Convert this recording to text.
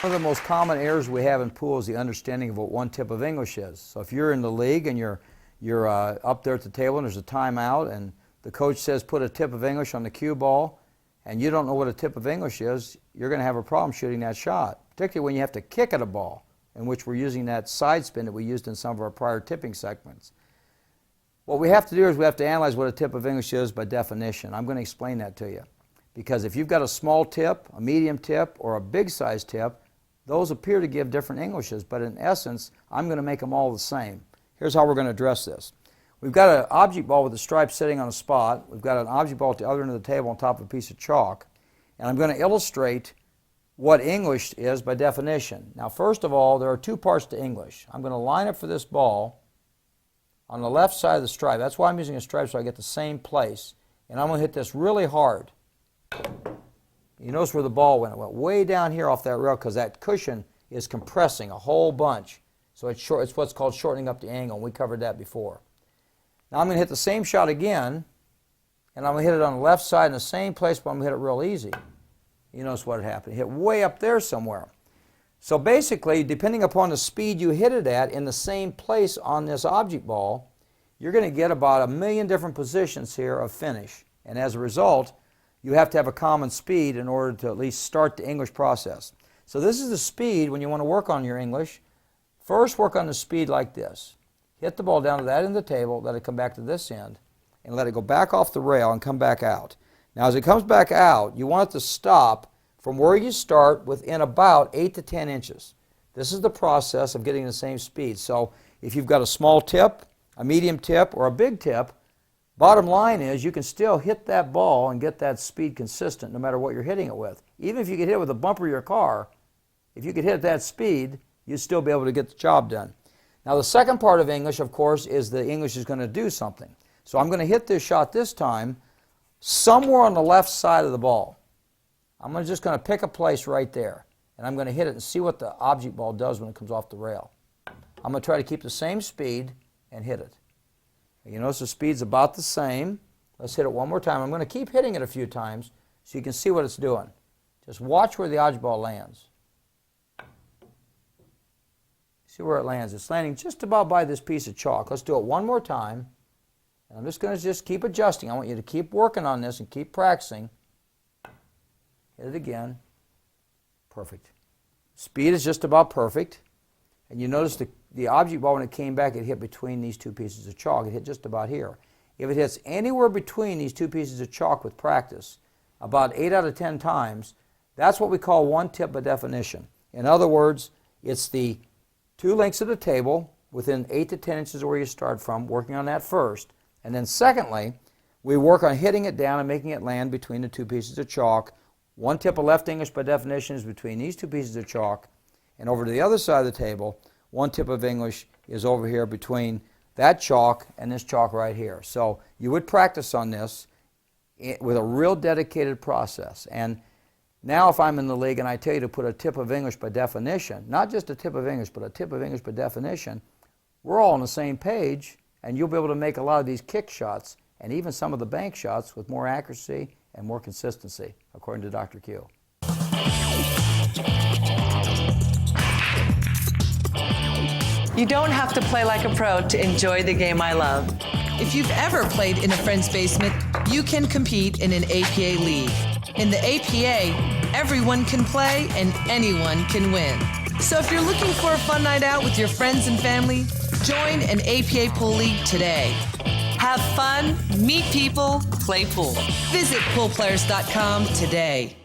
One of the most common errors we have in pool is the understanding of what one tip of English is. So if you're in the league and you're up there at the table and there's a timeout and the coach says put a tip of English on the cue ball and you don't know what a tip of English is, you're going to have a problem shooting that shot, particularly when you have to kick at a ball, in which we're using that side spin that we used in some of our prior tipping segments. What we have to do is we have to analyze what a tip of English is by definition. I'm going to explain that to you. Because if you've got a small tip, a medium tip, or a big size tip, those appear to give different Englishes, but in essence, I'm going to make them all the same. Here's how we're going to address this. We've got an object ball with a stripe sitting on a spot. We've got an object ball at the other end of the table on top of a piece of chalk. And I'm going to illustrate what English is by definition. Now, first of all, there are two parts to English. I'm going to line up for this ball on the left side of the stripe. That's why I'm using a stripe, so I get the same place. And I'm going to hit this really hard. You notice where the ball went. It went way down here off that rail because that cushion is compressing a whole bunch. So it's what's called shortening up the angle, and we covered that before. Now I'm going to hit the same shot again, and I'm going to hit it on the left side in the same place, but I'm going to hit it real easy. You notice what happened. It hit way up there somewhere. So basically, depending upon the speed you hit it at in the same place on this object ball, you're going to get about 1 million different positions here of finish. And as a result, you have to have a common speed in order to at least start the English process. So this is the speed when you want to work on your English. First, work on the speed like this. Hit the ball down to that end of the table, let it come back to this end, and let it go back off the rail and come back out. Now as it comes back out, you want it to stop from where you start within about 8 to 10 inches. This is the process of getting the same speed. So if you've got a small tip, a medium tip, or a big tip, bottom line is you can still hit that ball and get that speed consistent no matter what you're hitting it with. Even if you could hit it with the bumper of your car, if you could hit that speed, you'd still be able to get the job done. Now the second part of English, of course, is the English is going to do something. So I'm going to hit this shot this time somewhere on the left side of the ball. I'm just going to pick a place right there, and I'm going to hit it and see what the object ball does when it comes off the rail. I'm going to try to keep the same speed and hit it. You notice the speed's about the same. Let's hit it one more time. I'm going to keep hitting it a few times so you can see what it's doing. Just watch where the object ball lands. See where it lands. It's landing just about by this piece of chalk. Let's do it one more time. And I'm just going to keep adjusting. I want you to keep working on this and keep practicing. Hit it again. Perfect. Speed is just about perfect. And you notice the object ball, when it came back, it hit between these two pieces of chalk. It hit just about here. If it hits anywhere between these two pieces of chalk with practice, about 8 out of 10 times, that's what we call one tip by definition. In other words, it's the two lengths of the table within 8 to 10 inches of where you start from, working on that first. And then secondly, we work on hitting it down and making it land between the two pieces of chalk. One tip of left English by definition is between these two pieces of chalk. And over to the other side of the table, one tip of English is over here between that chalk and this chalk right here. So you would practice on this with a real dedicated process. And now if I'm in the league and I tell you to put a tip of English by definition, not just a tip of English, but a tip of English by definition, we're all on the same page, and you'll be able to make a lot of these kick shots and even some of the bank shots with more accuracy and more consistency, according to Dr. Q. You don't have to play like a pro to enjoy the game I love. If you've ever played in a friend's basement, you can compete in an APA league. In the APA, everyone can play and anyone can win. So if you're looking for a fun night out with your friends and family, join an APA pool league today. Have fun, meet people, play pool. Visit poolplayers.com today.